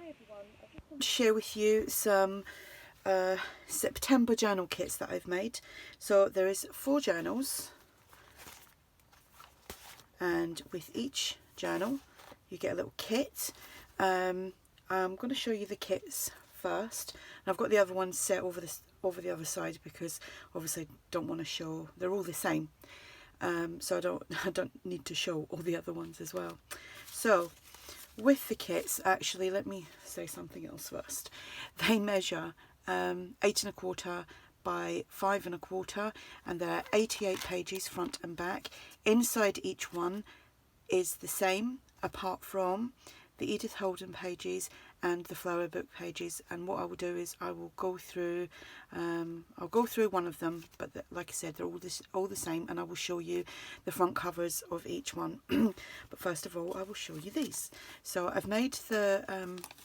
to share with you some September journal kits that I've made. So there is 4 journals, and with each journal you get a little kit. I'm going to show you the kits first, and I've got the other ones set over the other side because obviously I don't want to show, they're all the same, so I don't need to show all the other ones as well. So with the kits, actually let me say something else first. They measure 8 1/4 by 5 1/4, and there are 88 pages front and back. Inside each one is the same apart from the Edith Holden pages and the Flower Book pages, and what I will do is I will go through I'll go through one of them, but like I said, they're all the same, and I will show you the front covers of each one. But first of all I will show you these. So I've made the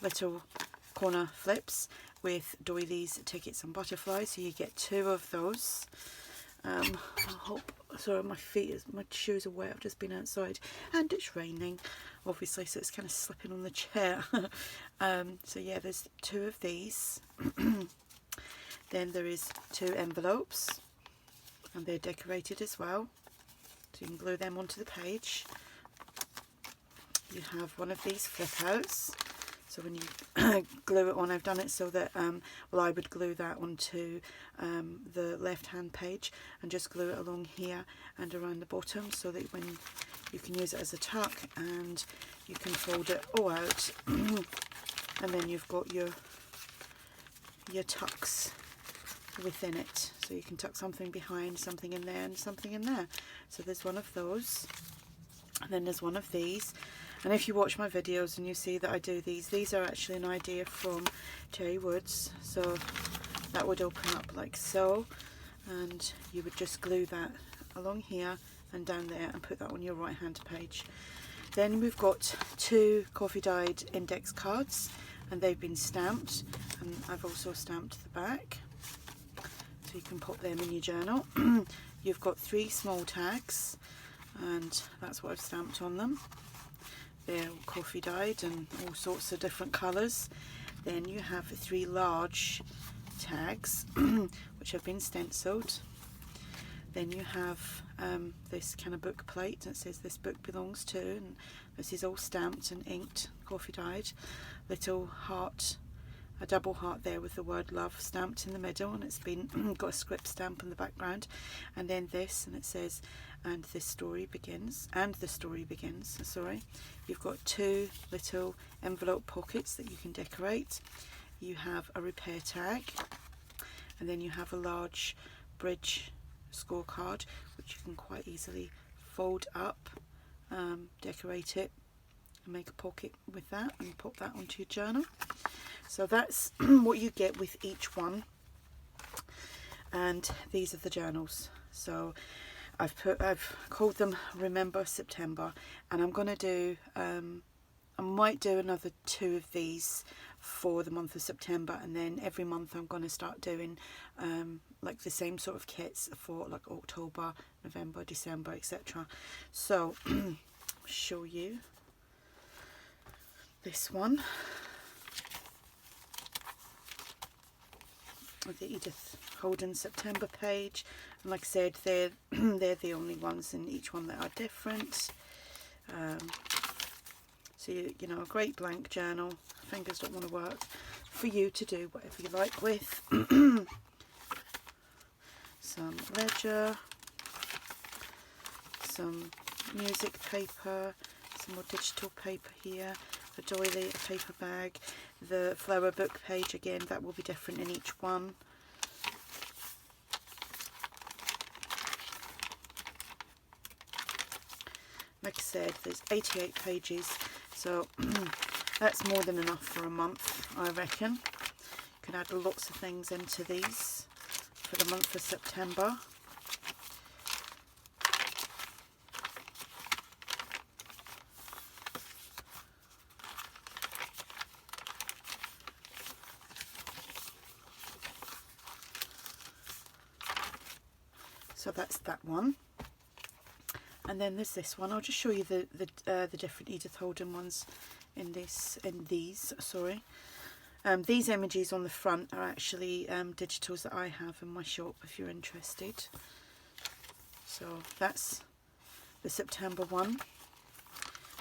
little corner flips with doilies, tickets and butterflies, so you get 2 of those. I hope, sorry, my shoes are wet, I've just been outside and it's raining obviously, so it's kind of slipping on the chair. So yeah, there's 2 of these. Then there is 2 envelopes, and they're decorated as well, so you can glue them onto the page. You have one of these flip outs, so when you glue it on, I've done it so that well, I would glue that onto the left hand page and just glue it along here and around the bottom, so that when you can use it as a tuck, and you can fold it all out and then you've got your tucks within it, so you can tuck something behind, something in there and something in there. So there's one of those, and then there's one of these. And if you watch my videos and you see that I do these are actually an idea from Terri Woods. So that would open up like so, and you would just glue that along here and down there and put that on your right hand page. Then we've got 2 coffee dyed index cards, and they've been stamped, and I've also stamped the back, so you can put them in your journal. You've got 3 small tags, and that's what I've stamped on them. They're coffee dyed and all sorts of different colours. Then you have 3 large tags which have been stenciled. Then you have this kind of book plate that says this book belongs to, and this is all stamped and inked, coffee dyed. Little heart, a double heart there with the word love stamped in the middle, and it's been got a script stamp in the background. And then this, and it says, and the story begins, sorry. You've got 2 little envelope pockets that you can decorate. You have a repair tag, and then you have a large bridge scorecard which you can quite easily fold up, decorate it and make a pocket with that and pop that onto your journal. So that's what you get with each one, and these are the journals. So I've called them Remember September, and I'm going to do I might do another 2 of these for the month of September, and then every month I'm going to start doing like the same sort of kits for like October, November, December, etc. So I'll show you this one with the Edith Holden September page, and like I said, they're the only ones in each one that are different. So you know, a great blank journal. Fingers don't want to work, for you to do whatever you like with. Some ledger, some music paper, some more digital paper here, a doily, a paper bag, the flower book page again, that will be different in each one. Like I said, there's 88 pages, so that's more than enough for a month, I reckon. You can add lots of things into these for the month of September. So that's that one. And then there's this one. I'll just show you the different Edith Holden ones in these, sorry. These images on the front are actually digitals that I have in my shop if you're interested. So that's the September one,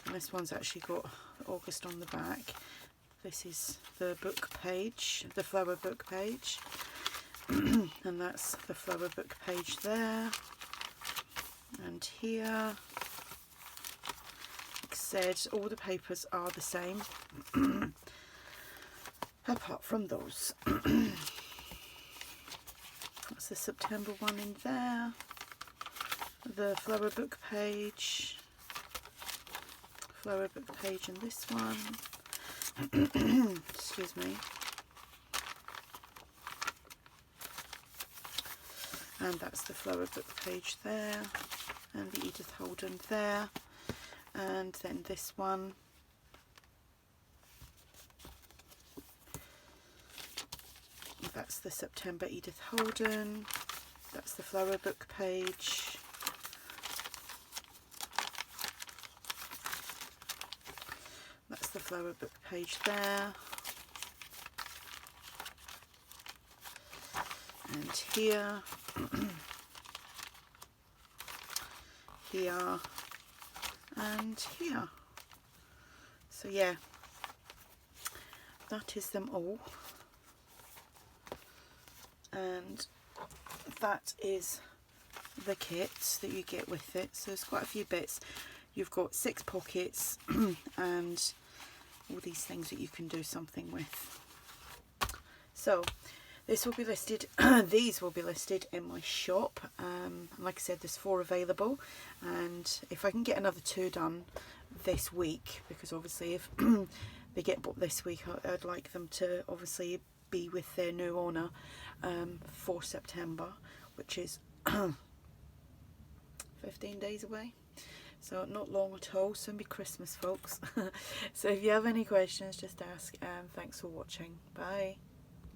and this one's actually got August on the back. This is the book page, the flower book page, and that's the flower book page there. And here, like I said, all the papers are the same apart from those. That's the September one in there, the flower book page in this one. Excuse me. And that's the flower book page there, and the Edith Holden there, and then this one. That's the September Edith Holden. That's the flower book page. That's the flower book page there. And here, here, and here. So yeah, that is them all. And that is the kit that you get with it. So there's quite a few bits. You've got 6 pockets and all these things that you can do something with. So this will be listed, these will be listed in my shop. Like I said, there's 4 available, and if I can get another 2 done this week, because obviously if they get bought this week, I'd like them to obviously be with their new owner for September, which is 15 days away. So not long at all, soon be Christmas, folks. So if you have any questions, just ask, and thanks for watching. Bye.